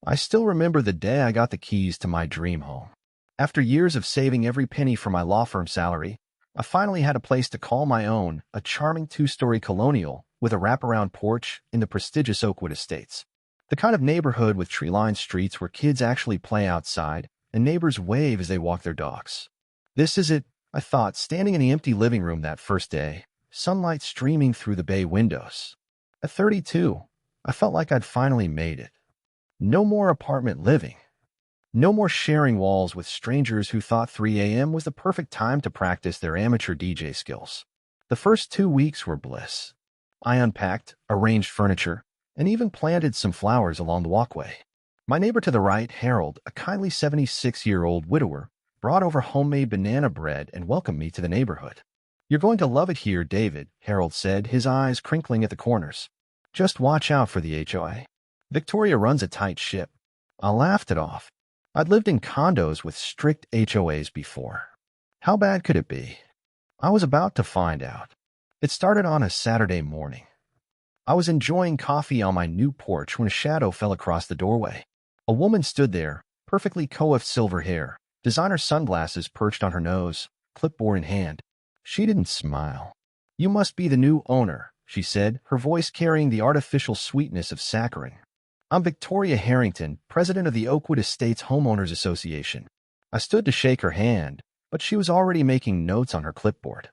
I still remember the day I got the keys to my dream home. After years of saving every penny from my law firm salary, I finally had a place to call my own, a charming two-story colonial with a wraparound porch in the prestigious Oakwood Estates. The kind of neighborhood with tree-lined streets where kids actually play outside and neighbors wave as they walk their dogs. This is it, I thought, standing in the empty living room that first day, sunlight streaming through the bay windows. At 32, I felt like I'd finally made it. No more apartment living. No more sharing walls with strangers who thought 3 a.m. was the perfect time to practice their amateur DJ skills. The first 2 weeks were bliss. I unpacked, arranged furniture, and even planted some flowers along the walkway. My neighbor to the right, Harold, a kindly 76-year-old widower, brought over homemade banana bread and welcomed me to the neighborhood. "You're going to love it here, David," Harold said, his eyes crinkling at the corners. "Just watch out for the HOA. Victoria runs a tight ship." I laughed it off. I'd lived in condos with strict HOAs before. How bad could it be? I was about to find out. It started on a Saturday morning. I was enjoying coffee on my new porch when a shadow fell across the doorway. A woman stood there, perfectly coiffed silver hair, designer sunglasses perched on her nose, clipboard in hand. She didn't smile. "You must be the new owner," she said, her voice carrying the artificial sweetness of saccharin. "I'm Victoria Harrington, president of the Oakwood Estates Homeowners Association." I stood to shake her hand, but she was already making notes on her clipboard.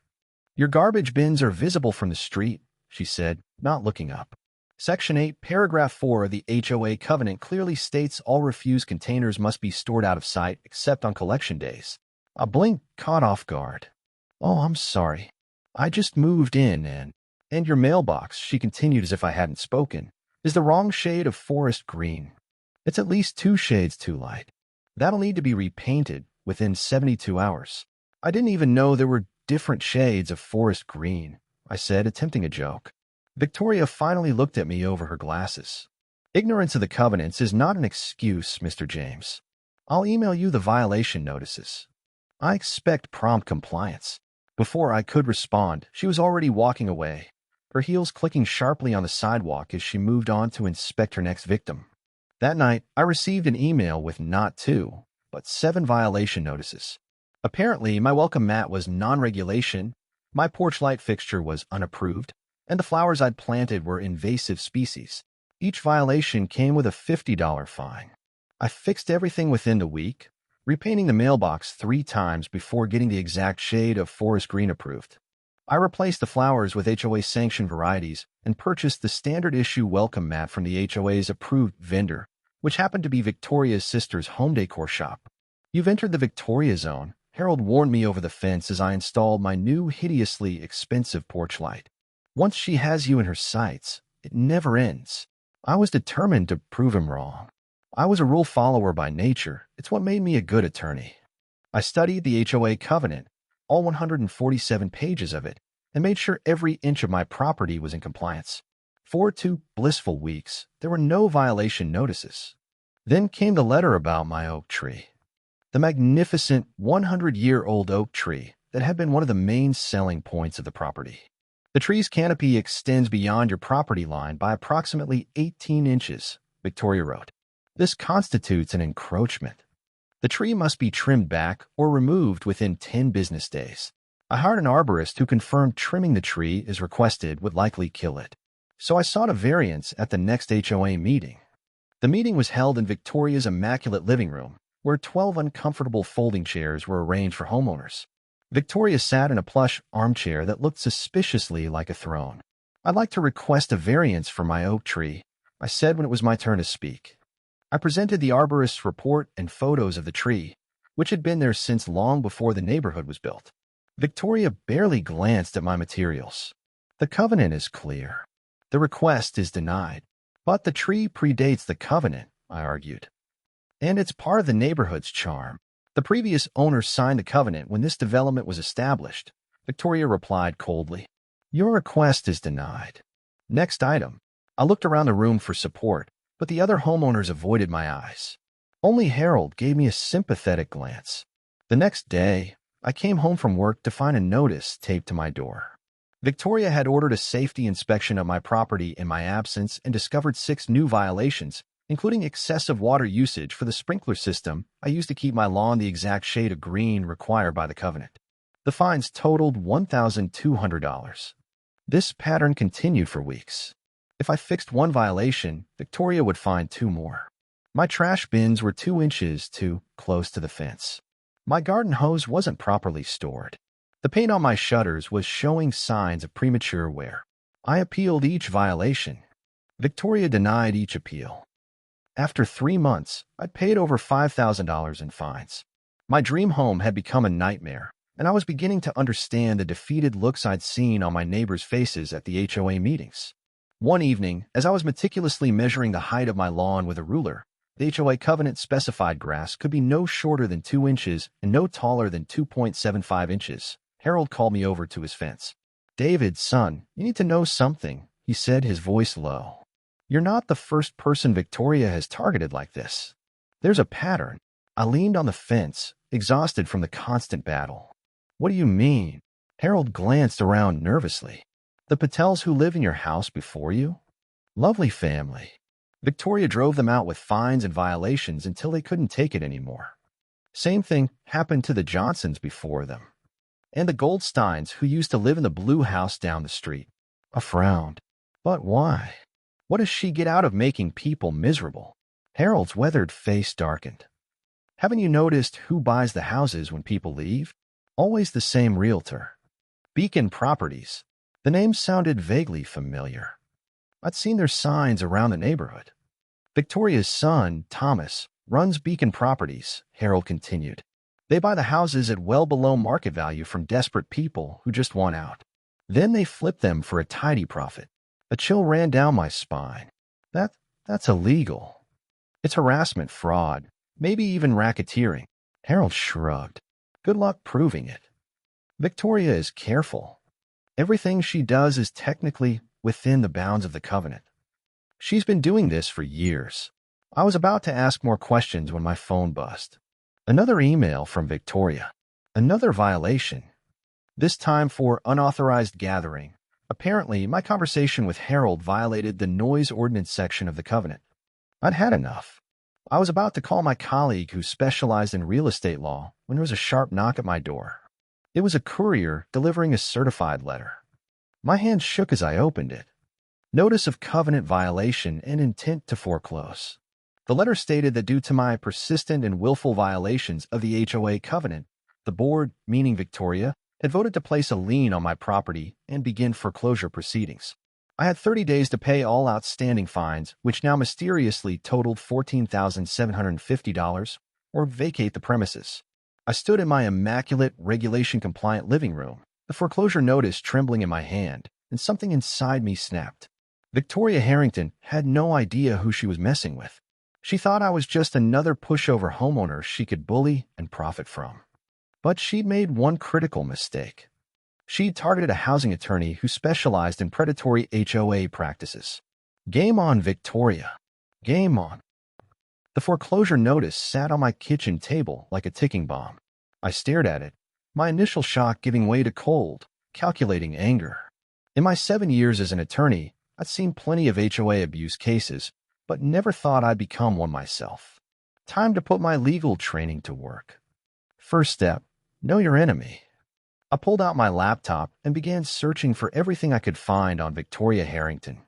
"Your garbage bins are visible from the street," she said, not looking up. "Section 8, Paragraph 4 of the HOA covenant clearly states all refuse containers must be stored out of sight except on collection days." I blinked, caught off guard. "Oh, I'm sorry. I just moved in and your mailbox," she continued as if I hadn't spoken, "is the wrong shade of forest green. It's at least 2 shades too light. That'll need to be repainted within 72 hours. "I didn't even know there were different shades of forest green," I said, attempting a joke. Victoria finally looked at me over her glasses. "Ignorance of the covenants is not an excuse, Mr. James. I'll email you the violation notices. I expect prompt compliance." Before I could respond, she was already walking away, her heels clicking sharply on the sidewalk as she moved on to inspect her next victim. That night, I received an email with not 2, but 7 violation notices. Apparently, my welcome mat was non-regulation, my porch light fixture was unapproved, and the flowers I'd planted were invasive species. Each violation came with a $50 fine. I fixed everything within the week, repainting the mailbox 3 times before getting the exact shade of forest green approved. I replaced the flowers with HOA-sanctioned varieties and purchased the standard-issue welcome mat from the HOA's approved vendor, which happened to be Victoria's sister's home decor shop. "You've entered the Victoria zone," Harold warned me over the fence as I installed my new hideously expensive porch light. "Once she has you in her sights, it never ends." I was determined to prove him wrong. I was a rule follower by nature. It's what made me a good attorney. I studied the HOA covenant, all 147 pages of it, and made sure every inch of my property was in compliance. For 2 blissful weeks, there were no violation notices. Then came the letter about my oak tree. The magnificent 100-year-old oak tree that had been one of the main selling points of the property. "The tree's canopy extends beyond your property line by approximately 18 inches, Victoria wrote. "This constitutes an encroachment. The tree must be trimmed back or removed within 10 business days. I hired an arborist who confirmed trimming the tree as requested would likely kill it. So I sought a variance at the next HOA meeting. The meeting was held in Victoria's immaculate living room, where 12 uncomfortable folding chairs were arranged for homeowners. Victoria sat in a plush armchair that looked suspiciously like a throne. "I'd like to request a variance for my oak tree," I said when it was my turn to speak. I presented the arborist's report and photos of the tree, which had been there since long before the neighborhood was built. Victoria barely glanced at my materials. "The covenant is clear. The request is denied." "But the tree predates the covenant," I argued. "And it's part of the neighborhood's charm. The previous owner signed the covenant when this development was established," Victoria replied coldly. "Your request is denied." Next item. I looked around the room for support, but the other homeowners avoided my eyes. Only Harold gave me a sympathetic glance. The next day, I came home from work to find a notice taped to my door. Victoria had ordered a safety inspection of my property in my absence and discovered 6 new violations, including excessive water usage for the sprinkler system I used to keep my lawn the exact shade of green required by the covenant. The fines totaled $1,200. This pattern continued for weeks. If I fixed one violation, Victoria would fine two more. My trash bins were 2 inches too close to the fence. My garden hose wasn't properly stored. The paint on my shutters was showing signs of premature wear. I appealed each violation. Victoria denied each appeal. After 3 months, I'd paid over $5,000 in fines. My dream home had become a nightmare, and I was beginning to understand the defeated looks I'd seen on my neighbors' faces at the HOA meetings. One evening, as I was meticulously measuring the height of my lawn with a ruler, the HOA covenant specified grass could be no shorter than 2 inches and no taller than 2.75 inches. Harold called me over to his fence. "David, son, you need to know something," he said, his voice low. "You're not the first person Victoria has targeted like this. There's a pattern." I leaned on the fence, exhausted from the constant battle. "What do you mean?" Harold glanced around nervously. "The Patels who live in your house before you? Lovely family. Victoria drove them out with fines and violations until they couldn't take it anymore. Same thing happened to the Johnsons before them. And the Goldsteins who used to live in the blue house down the street." I frowned. "But why? What does she get out of making people miserable?" Harold's weathered face darkened. "Haven't you noticed who buys the houses when people leave? Always the same realtor. Beacon Properties." The name sounded vaguely familiar. I'd seen their signs around the neighborhood. "Victoria's son, Thomas, runs Beacon Properties," Harold continued. "They buy the houses at well below market value from desperate people who just want out. Then they flip them for a tidy profit." A chill ran down my spine. That's illegal. It's harassment, fraud, maybe even racketeering." Harold shrugged. "Good luck proving it. Victoria is careful. Everything she does is technically within the bounds of the covenant. She's been doing this for years." I was about to ask more questions when my phone buzzed. Another email from Victoria. Another violation. This time for unauthorized gathering. Apparently, my conversation with Harold violated the noise ordinance section of the covenant. I'd had enough. I was about to call my colleague who specialized in real estate law when there was a sharp knock at my door. It was a courier delivering a certified letter. My hand shook as I opened it. Notice of covenant violation and intent to foreclose. The letter stated that due to my persistent and willful violations of the HOA covenant, the board, meaning Victoria, had voted to place a lien on my property and begin foreclosure proceedings. I had 30 days to pay all outstanding fines, which now mysteriously totaled $14,750, or vacate the premises. I stood in my immaculate, regulation-compliant living room, the foreclosure notice trembling in my hand, and something inside me snapped. Victoria Harrington had no idea who she was messing with. She thought I was just another pushover homeowner she could bully and profit from. But she'd made one critical mistake. She'd targeted a housing attorney who specialized in predatory HOA practices. Game on, Victoria. Game on. The foreclosure notice sat on my kitchen table like a ticking bomb. I stared at it, my initial shock giving way to cold, calculating anger. In my 7 years as an attorney, I'd seen plenty of HOA abuse cases, but never thought I'd become one myself. Time to put my legal training to work. First step, know your enemy. I pulled out my laptop and began searching for everything I could find on Victoria Harrington.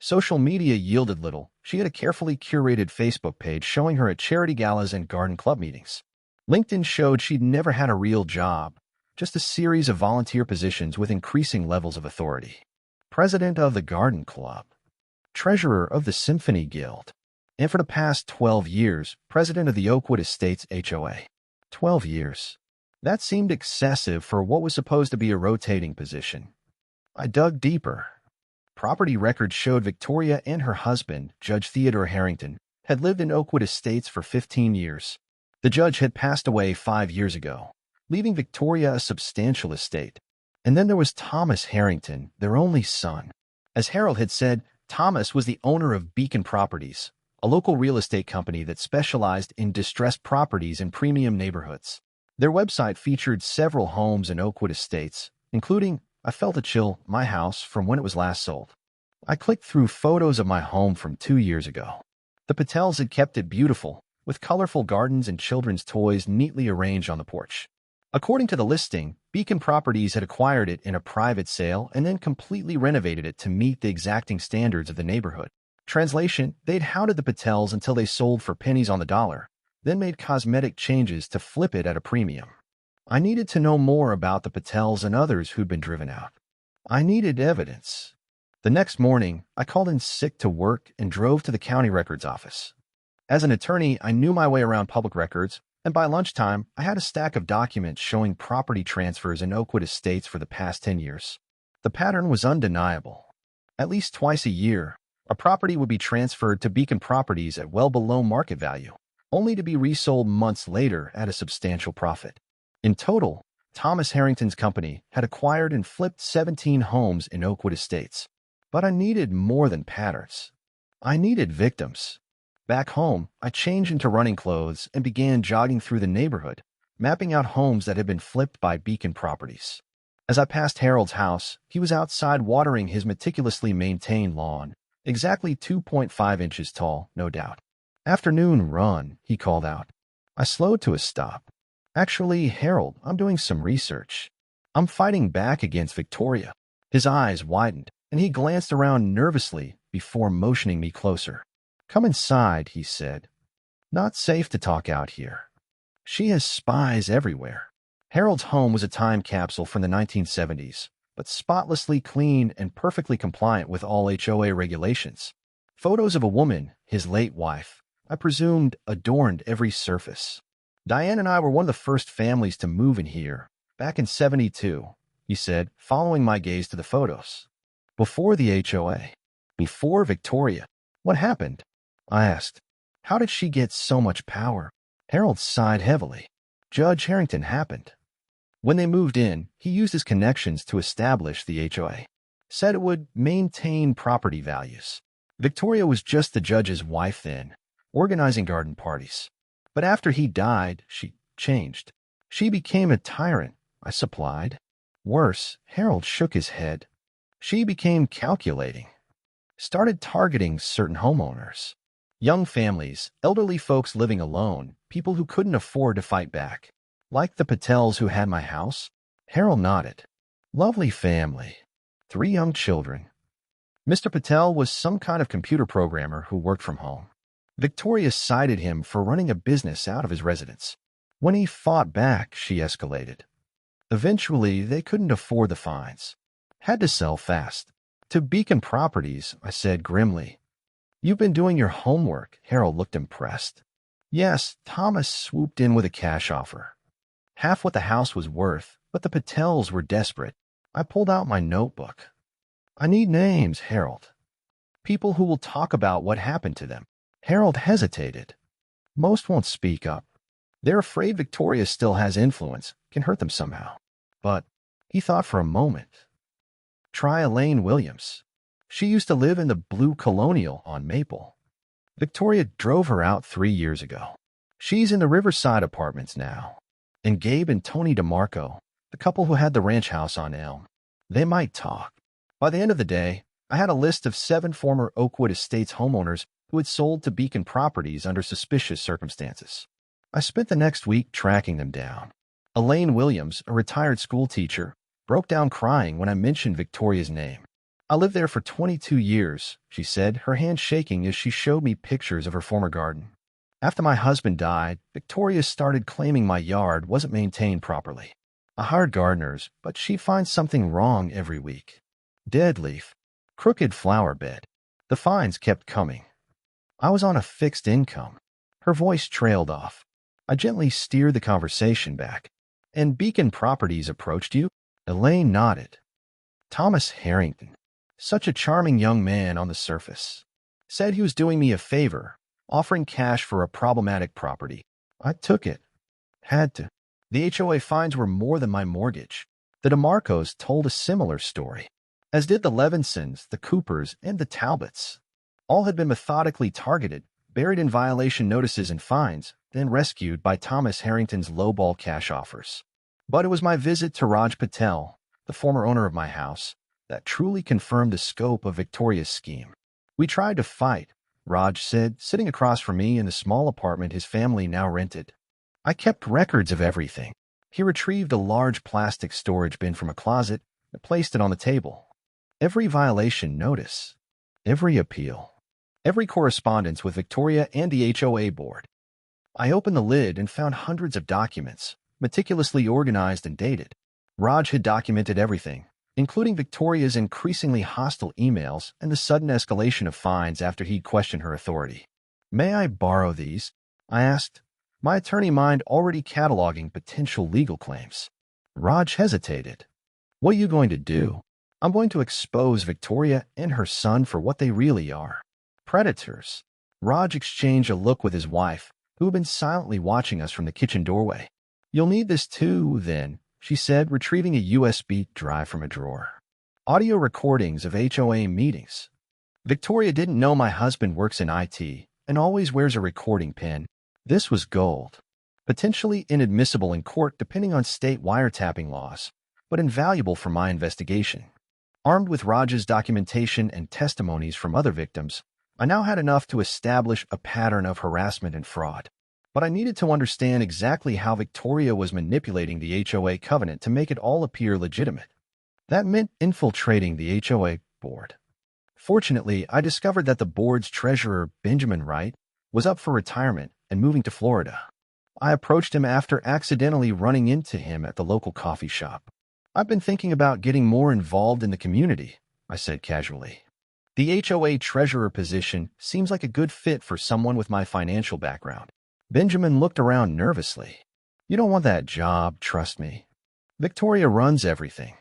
Social media yielded little. She had a carefully curated Facebook page showing her at charity galas and garden club meetings. LinkedIn showed she'd never had a real job, just a series of volunteer positions with increasing levels of authority. President of the Garden Club, treasurer of the Symphony Guild, and for the past 12 years, president of the Oakwood Estates HOA. 12 years. That seemed excessive for what was supposed to be a rotating position. I dug deeper. Property records showed Victoria and her husband, Judge Theodore Harrington, had lived in Oakwood Estates for 15 years. The judge had passed away 5 years ago, leaving Victoria a substantial estate. And then there was Thomas Harrington, their only son. As Harold had said, Thomas was the owner of Beacon Properties, a local real estate company that specialized in distressed properties in premium neighborhoods. Their website featured several homes in Oakwood Estates, including, I felt a chill, my house from when it was last sold. I clicked through photos of my home from 2 years ago. The Patels had kept it beautiful, with colorful gardens and children's toys neatly arranged on the porch. According to the listing, Beacon Properties had acquired it in a private sale and then completely renovated it to meet the exacting standards of the neighborhood. Translation, they'd hounded the Patels until they sold for pennies on the dollar, then made cosmetic changes to flip it at a premium. I needed to know more about the Patels and others who'd been driven out. I needed evidence. The next morning, I called in sick to work and drove to the county records office. As an attorney, I knew my way around public records, and by lunchtime, I had a stack of documents showing property transfers in Oakwood Estates for the past 10 years. The pattern was undeniable. At least twice a year, a property would be transferred to Beacon Properties at well below market value, only to be resold months later at a substantial profit. In total, Thomas Harrington's company had acquired and flipped 17 homes in Oakwood Estates. But I needed more than patterns. I needed victims. Back home, I changed into running clothes and began jogging through the neighborhood, mapping out homes that had been flipped by Beacon Properties. As I passed Harold's house, he was outside watering his meticulously maintained lawn, exactly 2.5 inches tall, no doubt. "Afternoon run," he called out. I slowed to a stop. "Actually, Harold, I'm doing some research. I'm fighting back against Victoria." His eyes widened, and he glanced around nervously before motioning me closer. "Come inside," he said. "Not safe to talk out here. She has spies everywhere." Harold's home was a time capsule from the 1970s, but spotlessly clean and perfectly compliant with all HOA regulations. Photos of a woman, his late wife, I presumed adorned every surface. "Diane and I were one of the first families to move in here, back in '72, he said, following my gaze to the photos. "Before the HOA. Before Victoria. What happened?" I asked. "How did she get so much power?" Harold sighed heavily. "Judge Harrington happened. When they moved in, he used his connections to establish the HOA. Said it would maintain property values. Victoria was just the judge's wife then, organizing garden parties. But after he died, she changed. She became a tyrant," I supplied. "Worse," Harold shook his head. "She became calculating. Started targeting certain homeowners. Young families, elderly folks living alone, people who couldn't afford to fight back. Like the Patels who had my house?" Harold nodded. "Lovely family. 3 young children. Mr. Patel was some kind of computer programmer who worked from home. Victoria cited him for running a business out of his residence. When he fought back, she escalated. Eventually, they couldn't afford the fines. Had to sell fast. To Beacon Properties," I said grimly. "You've been doing your homework." Harold looked impressed. "Yes, Thomas swooped in with a cash offer. Half what the house was worth, but the Patels were desperate." I pulled out my notebook. "I need names, Harold. People who will talk about what happened to them." Harold hesitated. "Most won't speak up. They're afraid Victoria still has influence, can hurt them somehow. But," he thought for a moment, "try Elaine Williams. She used to live in the Blue Colonial on Maple. Victoria drove her out 3 years ago. She's in the Riverside Apartments now. And Gabe and Tony DeMarco, the couple who had the ranch house on Elm. They might talk." By the end of the day, I had a list of 7 former Oakwood Estates homeowners who had sold to Beacon Properties under suspicious circumstances. I spent the next week tracking them down. Elaine Williams, a retired school teacher, broke down crying when I mentioned Victoria's name. "I lived there for 22 years, she said, her hand shaking as she showed me pictures of her former garden. "After my husband died, Victoria started claiming my yard wasn't maintained properly. I hired gardeners, but she finds something wrong every week. Dead leaf, crooked flower bed." The fines kept coming. I was on a fixed income. Her voice trailed off. I gently steered the conversation back. "And Beacon Properties approached you?" Elaine nodded. "Thomas Harrington. Such a charming young man on the surface. Said he was doing me a favor, offering cash for a problematic property. I took it. Had to. The HOA fines were more than my mortgage." The DeMarcos told a similar story, as did the Levinsons, the Coopers, and the Talbots. All had been methodically targeted, buried in violation notices and fines, then rescued by Thomas Harrington's lowball cash offers. But it was my visit to Raj Patel, the former owner of my house, that truly confirmed the scope of Victoria's scheme. We tried to fight, Raj said, sitting across from me in the small apartment his family now rented. I kept records of everything. He retrieved a large plastic storage bin from a closet and placed it on the table. Every violation notice, every appeal, every correspondence with Victoria and the HOA board. I opened the lid and found hundreds of documents, meticulously organized and dated. Raj had documented everything, including Victoria's increasingly hostile emails and the sudden escalation of fines after he'd questioned her authority. "May I borrow these?" I asked, my attorney mind already cataloging potential legal claims. Raj hesitated. "What are you going to do?" "I'm going to expose Victoria and her son for what they really are. Predators." Raj exchanged a look with his wife, who had been silently watching us from the kitchen doorway. "You'll need this too, then," she said, retrieving a USB drive from a drawer. "Audio recordings of HOA meetings." Victoria didn't know my husband works in IT and always wears a recording pen. This was gold. Potentially inadmissible in court depending on state wiretapping laws, but invaluable for my investigation. Armed with Raj's documentation and testimonies from other victims, I now had enough to establish a pattern of harassment and fraud. But I needed to understand exactly how Victoria was manipulating the HOA covenant to make it all appear legitimate. That meant infiltrating the HOA board. Fortunately, I discovered that the board's treasurer, Benjamin Wright, was up for retirement and moving to Florida. I approached him after accidentally running into him at the local coffee shop. "I've been thinking about getting more involved in the community," I said casually. "The HOA treasurer position seems like a good fit for someone with my financial background." Benjamin looked around nervously. "You don't want that job, trust me. Victoria runs everything.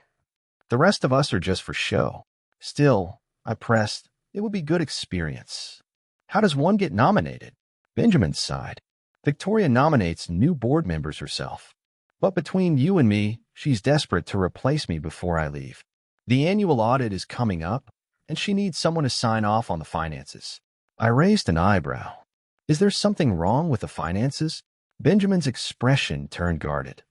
The rest of us are just for show." "Still," I pressed, "it would be good experience." "How does one get nominated?" Benjamin sighed. "Victoria nominates new board members herself. But between you and me, she's desperate to replace me before I leave. The annual audit is coming up, and she needs someone to sign off on the finances." I raised an eyebrow. "Is there something wrong with the finances?" Benjamin's expression turned guarded.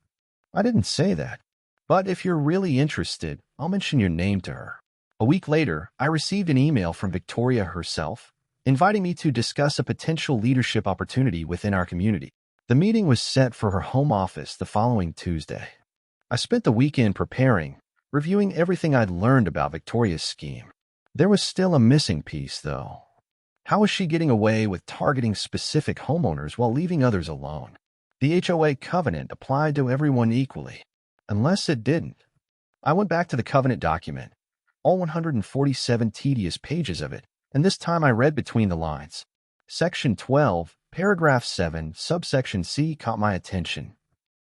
"I didn't say that. But if you're really interested, I'll mention your name to her." A week later, I received an email from Victoria herself, inviting me to discuss a potential leadership opportunity within our community. The meeting was set for her home office the following Tuesday. I spent the weekend preparing, reviewing everything I'd learned about Victoria's scheme. There was still a missing piece, though. How was she getting away with targeting specific homeowners while leaving others alone? The HOA covenant applied to everyone equally, unless it didn't. I went back to the covenant document, all 147 tedious pages of it, and this time I read between the lines. Section 12, paragraph 7, subsection C caught my attention.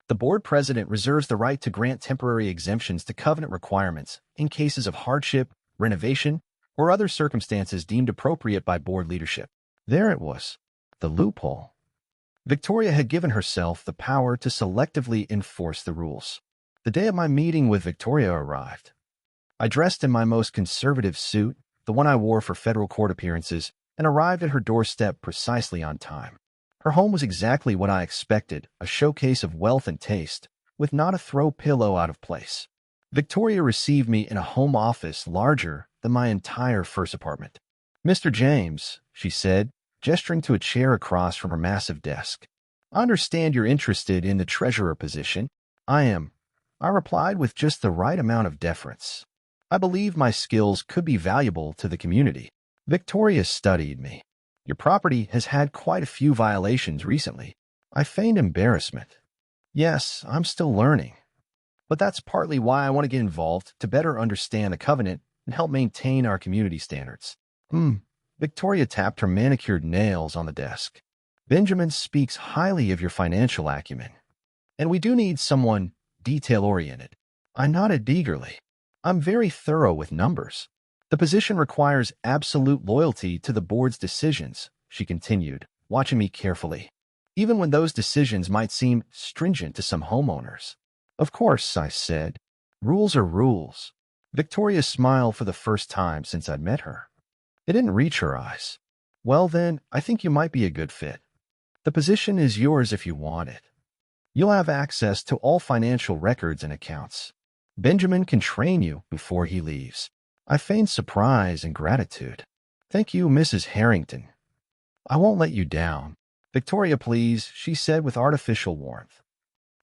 The board president reserves the right to grant temporary exemptions to covenant requirements in cases of hardship, renovation, or other circumstances deemed appropriate by board leadership. There it was, the loophole. Victoria had given herself the power to selectively enforce the rules. The day of my meeting with Victoria arrived. I dressed in my most conservative suit, the one I wore for federal court appearances, and arrived at her doorstep precisely on time. Her home was exactly what I expected, a showcase of wealth and taste, with not a throw pillow out of place. Victoria received me in a home office larger than my entire first apartment. "Mr. James," she said, gesturing to a chair across from her massive desk. "I understand you're interested in the treasurer position." "I am," I replied with just the right amount of deference. "I believe my skills could be valuable to the community." Victoria studied me. "Your property has had quite a few violations recently." I feigned embarrassment. "Yes, I'm still learning. But that's partly why I want to get involved to better understand the covenant and help maintain our community standards." Victoria tapped her manicured nails on the desk. "Benjamin speaks highly of your financial acumen. And we do need someone detail-oriented." I nodded eagerly. "I'm very thorough with numbers." "The position requires absolute loyalty to the board's decisions," she continued, watching me carefully, "even when those decisions might seem stringent to some homeowners." "Of course," I said. "Rules are rules." Victoria smiled for the first time since I'd met her. It didn't reach her eyes. "Well then, I think you might be a good fit. The position is yours if you want it. You'll have access to all financial records and accounts. Benjamin can train you before he leaves." I feigned surprise and gratitude. "Thank you, Mrs. Harrington." I won't let you down. Victoria, please, she said with artificial warmth.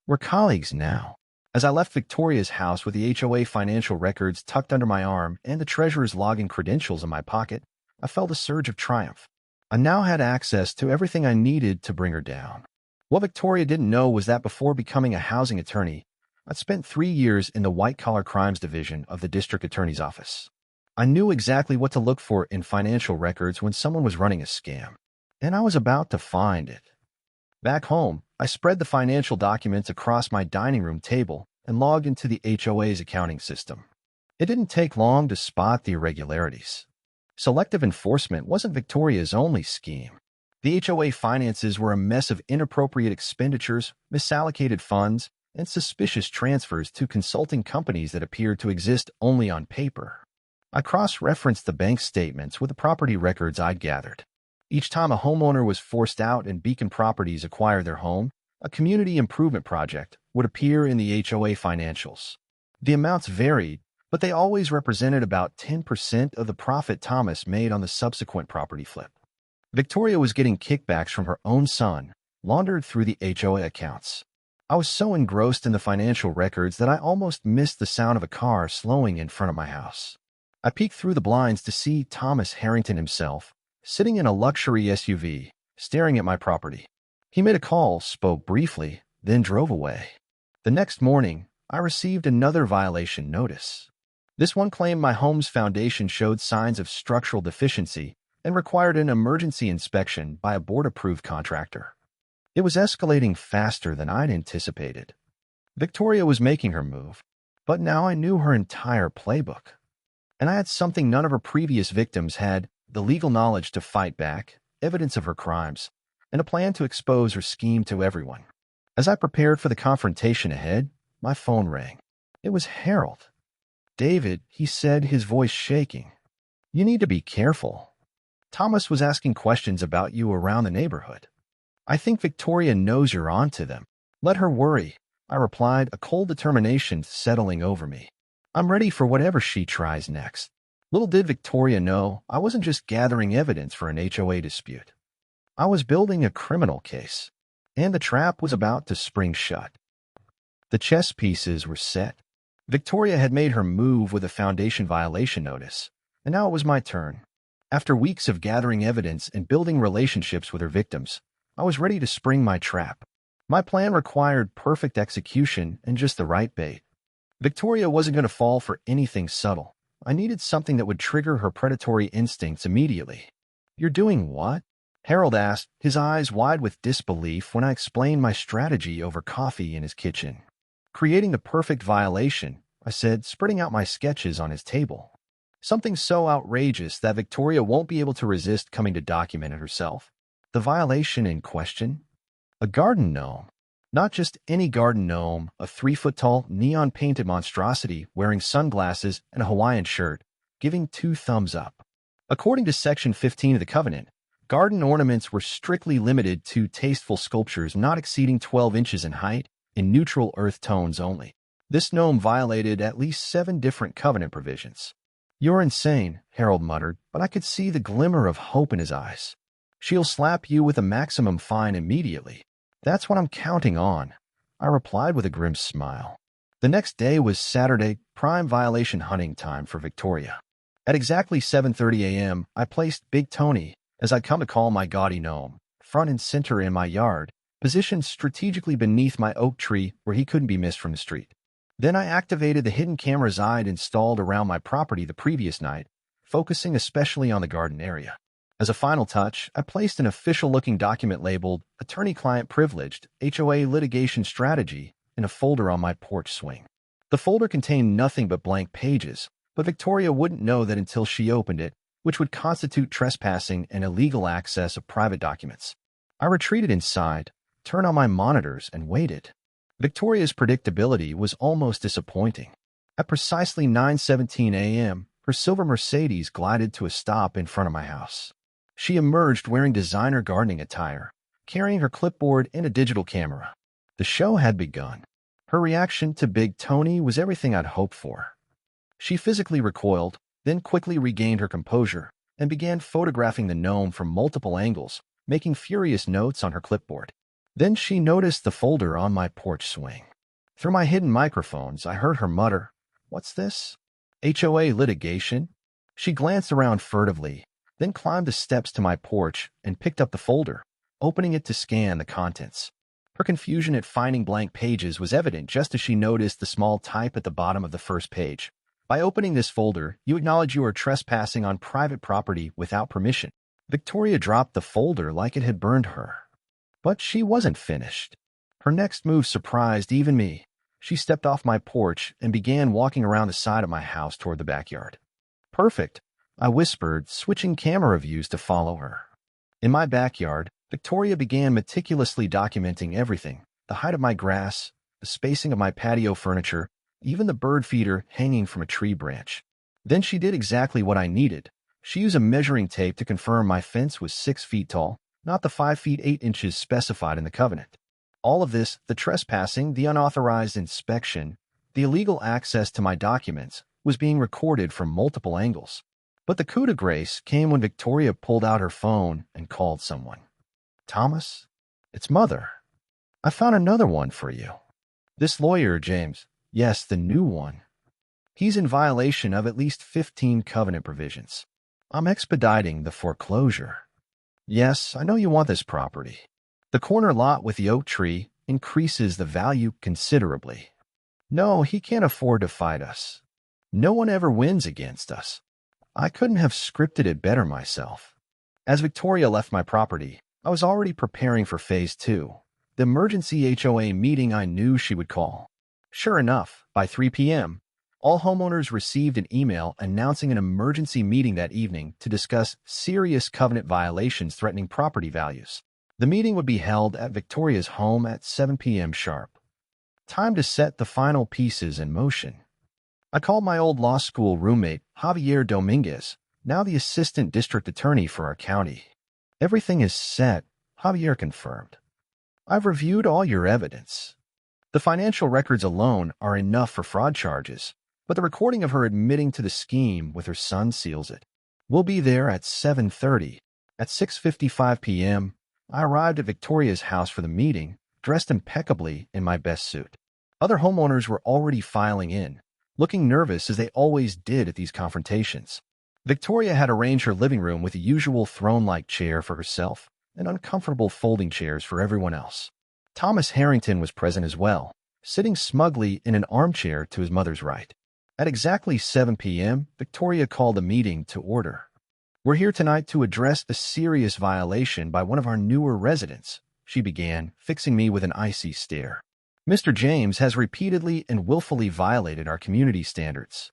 We're colleagues now. As I left Victoria's house with the HOA financial records tucked under my arm and the treasurer's login credentials in my pocket, I felt a surge of triumph. I now had access to everything I needed to bring her down. What Victoria didn't know was that before becoming a housing attorney, I'd spent 3 years in the white-collar crimes division of the district attorney's office. I knew exactly what to look for in financial records when someone was running a scam, and I was about to find it. Back home, I spread the financial documents across my dining room table and logged into the HOA's accounting system. It didn't take long to spot the irregularities. Selective enforcement wasn't Victoria's only scheme. The HOA finances were a mess of inappropriate expenditures, misallocated funds, and suspicious transfers to consulting companies that appeared to exist only on paper. I cross-referenced the bank statements with the property records I'd gathered. Each time a homeowner was forced out and Beacon Properties acquired their home, a community improvement project would appear in the HOA financials. The amounts varied, but they always represented about 10% of the profit Thomas made on the subsequent property flip. Victoria was getting kickbacks from her own son, laundered through the HOA accounts. I was so engrossed in the financial records that I almost missed the sound of a car slowing in front of my house. I peeked through the blinds to see Thomas Harrington himself, sitting in a luxury SUV, staring at my property. He made a call, spoke briefly, then drove away. The next morning, I received another violation notice. This one claimed my home's foundation showed signs of structural deficiency and required an emergency inspection by a board-approved contractor. It was escalating faster than I'd anticipated. Victoria was making her move, but now I knew her entire playbook. And I had something none of her previous victims had: the legal knowledge to fight back, evidence of her crimes, and a plan to expose her scheme to everyone. As I prepared for the confrontation ahead, my phone rang. It was Harold. "David," he said, his voice shaking. "You need to be careful. Thomas was asking questions about you around the neighborhood. I think Victoria knows you're onto them. Let her worry," I replied, a cold determination settling over me. I'm ready for whatever she tries next. Little did Victoria know I wasn't just gathering evidence for an HOA dispute. I was building a criminal case, and the trap was about to spring shut. The chess pieces were set. Victoria had made her move with a foundation violation notice, and now it was my turn. After weeks of gathering evidence and building relationships with her victims, I was ready to spring my trap. My plan required perfect execution and just the right bait. Victoria wasn't going to fall for anything subtle. I needed something that would trigger her predatory instincts immediately. "You're doing what?" Harold asked, his eyes wide with disbelief when I explained my strategy over coffee in his kitchen. "Creating the perfect violation," I said, spreading out my sketches on his table. "Something so outrageous that Victoria won't be able to resist coming to document it herself." The violation in question? A garden gnome. Not just any garden gnome, a 3-foot-tall, neon-painted monstrosity wearing sunglasses and a Hawaiian shirt, giving 2 thumbs up. According to Section 15 of the Covenant, garden ornaments were strictly limited to tasteful sculptures not exceeding 12 inches in height, in neutral earth tones only. This gnome violated at least 7 different Covenant provisions. "You're insane," Harold muttered, but I could see the glimmer of hope in his eyes. "She'll slap you with a maximum fine immediately." "That's what I'm counting on," I replied with a grim smile. The next day was Saturday, prime violation hunting time for Victoria. At exactly 7:30 a.m., I placed Big Tony, as I'd come to call my gaudy gnome, front and center in my yard, positioned strategically beneath my oak tree where he couldn't be missed from the street. Then I activated the hidden cameras I'd installed around my property the previous night, focusing especially on the garden area. As a final touch, I placed an official-looking document labeled Attorney-Client Privileged HOA Litigation Strategy in a folder on my porch swing. The folder contained nothing but blank pages, but Victoria wouldn't know that until she opened it, which would constitute trespassing and illegal access of private documents. I retreated inside, turned on my monitors, and waited. Victoria's predictability was almost disappointing. At precisely 9:17 a.m., her silver Mercedes glided to a stop in front of my house. She emerged wearing designer gardening attire, carrying her clipboard and a digital camera. The show had begun. Her reaction to Big Tony was everything I'd hoped for. She physically recoiled, then quickly regained her composure, and began photographing the gnome from multiple angles, making furious notes on her clipboard. Then she noticed the folder on my porch swing. Through my hidden microphones, I heard her mutter, "What's this? HOA litigation?" She glanced around furtively, then climbed the steps to my porch and picked up the folder, opening it to scan the contents. Her confusion at finding blank pages was evident just as she noticed the small type at the bottom of the first page. "By opening this folder, you acknowledge you are trespassing on private property without permission." Victoria dropped the folder like it had burned her. But she wasn't finished. Her next move surprised even me. She stepped off my porch and began walking around the side of my house toward the backyard. "Perfect," I whispered, switching camera views to follow her. In my backyard, Victoria began meticulously documenting everything: the height of my grass, the spacing of my patio furniture, even the bird feeder hanging from a tree branch. Then she did exactly what I needed. She used a measuring tape to confirm my fence was 6 feet tall, not the 5 feet 8 inches specified in the covenant. All of this, the trespassing, the unauthorized inspection, the illegal access to my documents, was being recorded from multiple angles. But the coup de grace came when Victoria pulled out her phone and called someone. "Thomas, it's Mother. I found another one for you. This lawyer, James, yes, the new one. He's in violation of at least 15 covenant provisions. I'm expediting the foreclosure. Yes, I know you want this property. The corner lot with the oak tree increases the value considerably. No, he can't afford to fight us. No one ever wins against us. I couldn't have scripted it better myself." As Victoria left my property, I was already preparing for Phase 2, the emergency HOA meeting I knew she would call. Sure enough, by 3 p.m., all homeowners received an email announcing an emergency meeting that evening to discuss serious covenant violations threatening property values. The meeting would be held at Victoria's home at 7 p.m. sharp. Time to set the final pieces in motion. I called my old law school roommate, Javier Dominguez, now the assistant district attorney for our county. "Everything is set," Javier confirmed. "I've reviewed all your evidence. The financial records alone are enough for fraud charges, but the recording of her admitting to the scheme with her son seals it. We'll be there at 7:30. At 6:55 p.m., I arrived at Victoria's house for the meeting, dressed impeccably in my best suit. Other homeowners were already filing in, looking nervous as they always did at these confrontations. Victoria had arranged her living room with the usual throne-like chair for herself and uncomfortable folding chairs for everyone else. Thomas Harrington was present as well, sitting smugly in an armchair to his mother's right. At exactly 7 p.m., Victoria called a meeting to order. "We're here tonight to address a serious violation by one of our newer residents," she began, fixing me with an icy stare. "Mr. James has repeatedly and willfully violated our community standards."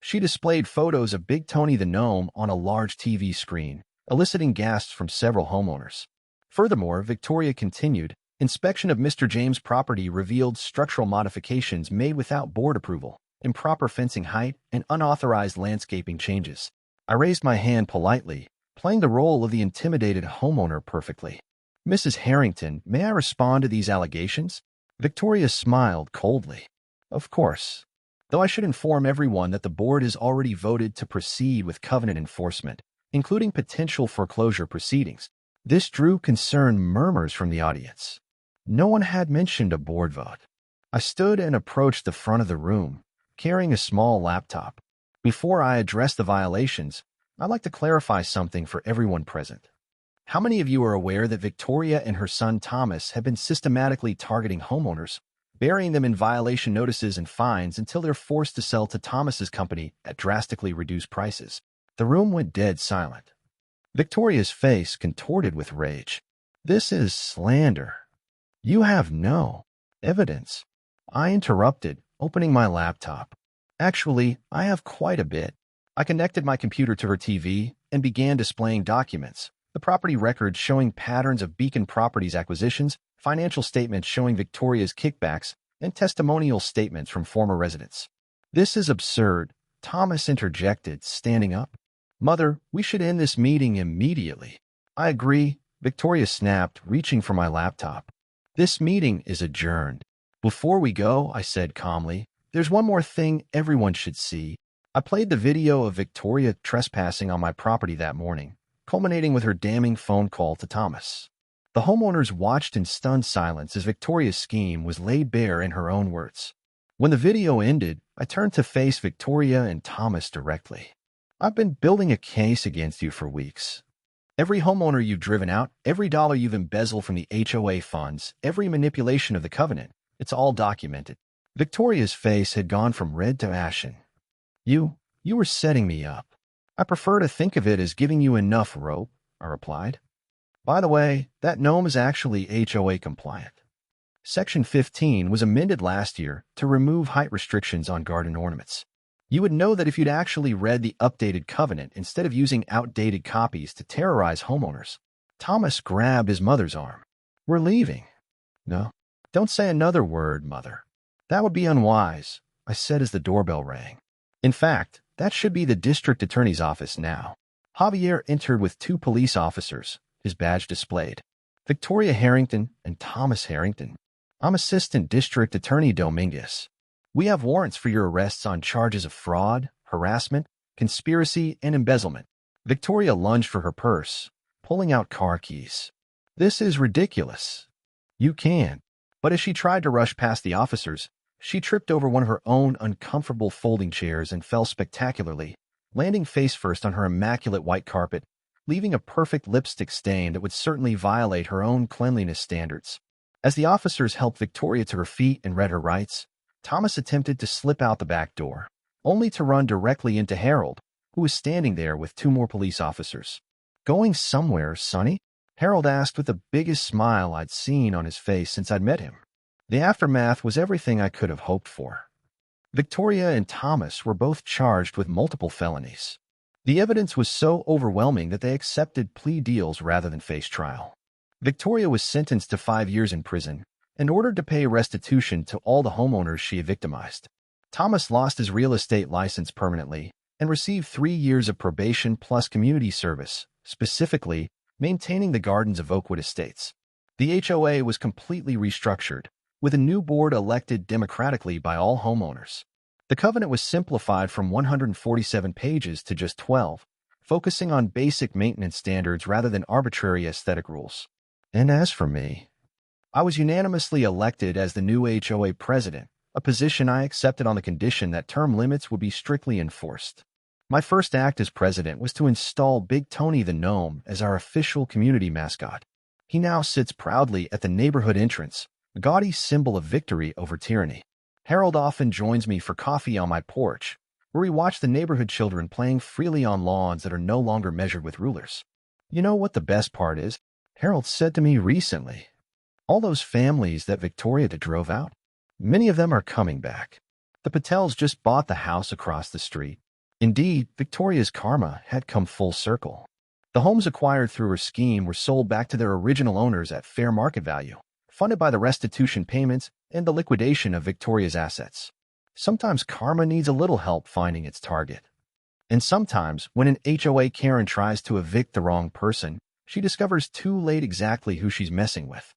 She displayed photos of Big Tony the Gnome on a large TV screen, eliciting gasps from several homeowners. Furthermore, Victoria continued, "Inspection of Mr. James' property revealed structural modifications made without board approval, improper fencing height, and unauthorized landscaping changes." I raised my hand politely, playing the role of the intimidated homeowner perfectly. "Mrs. Harrington, may I respond to these allegations?" Victoria smiled coldly. "Of course. Though I should inform everyone that the board has already voted to proceed with covenant enforcement, including potential foreclosure proceedings." This drew concerned murmurs from the audience. No one had mentioned a board vote. I stood and approached the front of the room, carrying a small laptop. Before I address the violations, I'd like to clarify something for everyone present. How many of you are aware that Victoria and her son Thomas have been systematically targeting homeowners, burying them in violation notices and fines until they're forced to sell to Thomas's company at drastically reduced prices? The room went dead silent. Victoria's face contorted with rage. "This is slander. You have no evidence." I interrupted, opening my laptop. "Actually, I have quite a bit." I connected my computer to her TV and began displaying documents, the property records showing patterns of Beacon Properties acquisitions, financial statements showing Victoria's kickbacks, and testimonial statements from former residents. "This is absurd," Thomas interjected, standing up. "Mother, we should end this meeting immediately." "I agree," Victoria snapped, reaching for my laptop. "This meeting is adjourned." "Before we go," I said calmly, "there's one more thing everyone should see. I played the video of Victoria trespassing on my property that morning, culminating with her damning phone call to Thomas. The homeowners watched in stunned silence as Victoria's scheme was laid bare in her own words. When the video ended, I turned to face Victoria and Thomas directly. I've been building a case against you for weeks. Every homeowner you've driven out, every dollar you've embezzled from the HOA funds, every manipulation of the covenant, it's all documented. Victoria's face had gone from red to ashen. You were setting me up. I prefer to think of it as giving you enough rope, I replied. By the way, that gnome is actually HOA compliant. Section 15 was amended last year to remove height restrictions on garden ornaments. You would know that if you'd actually read the updated covenant instead of using outdated copies to terrorize homeowners. Thomas grabbed his mother's arm. We're leaving. No, don't say another word, Mother. That would be unwise, I said as the doorbell rang. In fact, that should be the district attorney's office now. Javier entered with 2 police officers, his badge displayed. Victoria Harrington and Thomas Harrington. I'm Assistant District Attorney Dominguez. We have warrants for your arrests on charges of fraud, harassment, conspiracy, and embezzlement. Victoria lunged for her purse, pulling out car keys. This is ridiculous. You can. But as she tried to rush past the officers, she tripped over one of her own uncomfortable folding chairs and fell spectacularly, landing face first on her immaculate white carpet, leaving a perfect lipstick stain that would certainly violate her own cleanliness standards. As the officers helped Victoria to her feet and read her rights, Thomas attempted to slip out the back door, only to run directly into Harold, who was standing there with 2 more police officers. Going somewhere, Sonny? Harold asked with the biggest smile I'd seen on his face since I'd met him. The aftermath was everything I could have hoped for. Victoria and Thomas were both charged with multiple felonies. The evidence was so overwhelming that they accepted plea deals rather than face trial. Victoria was sentenced to 5 years in prison and ordered to pay restitution to all the homeowners she had victimized. Thomas lost his real estate license permanently and received 3 years of probation plus community service, specifically maintaining the gardens of Oakwood Estates. The HOA was completely restructured, with a new board elected democratically by all homeowners. The covenant was simplified from 147 pages to just 12, focusing on basic maintenance standards rather than arbitrary aesthetic rules. And as for me, I was unanimously elected as the new HOA president, a position I accepted on the condition that term limits would be strictly enforced. My first act as president was to install Big Tony the Gnome as our official community mascot. He now sits proudly at the neighborhood entrance, a gaudy symbol of victory over tyranny. Harold often joins me for coffee on my porch, where we watch the neighborhood children playing freely on lawns that are no longer measured with rulers. You know what the best part is? Harold said to me recently, all those families that Victoria drove out, many of them are coming back. The Patels just bought the house across the street. Indeed, Victoria's karma had come full circle. The homes acquired through her scheme were sold back to their original owners at fair market value, funded by the restitution payments and the liquidation of Victoria's assets. Sometimes karma needs a little help finding its target. And sometimes, when an HOA Karen tries to evict the wrong person, she discovers too late exactly who she's messing with.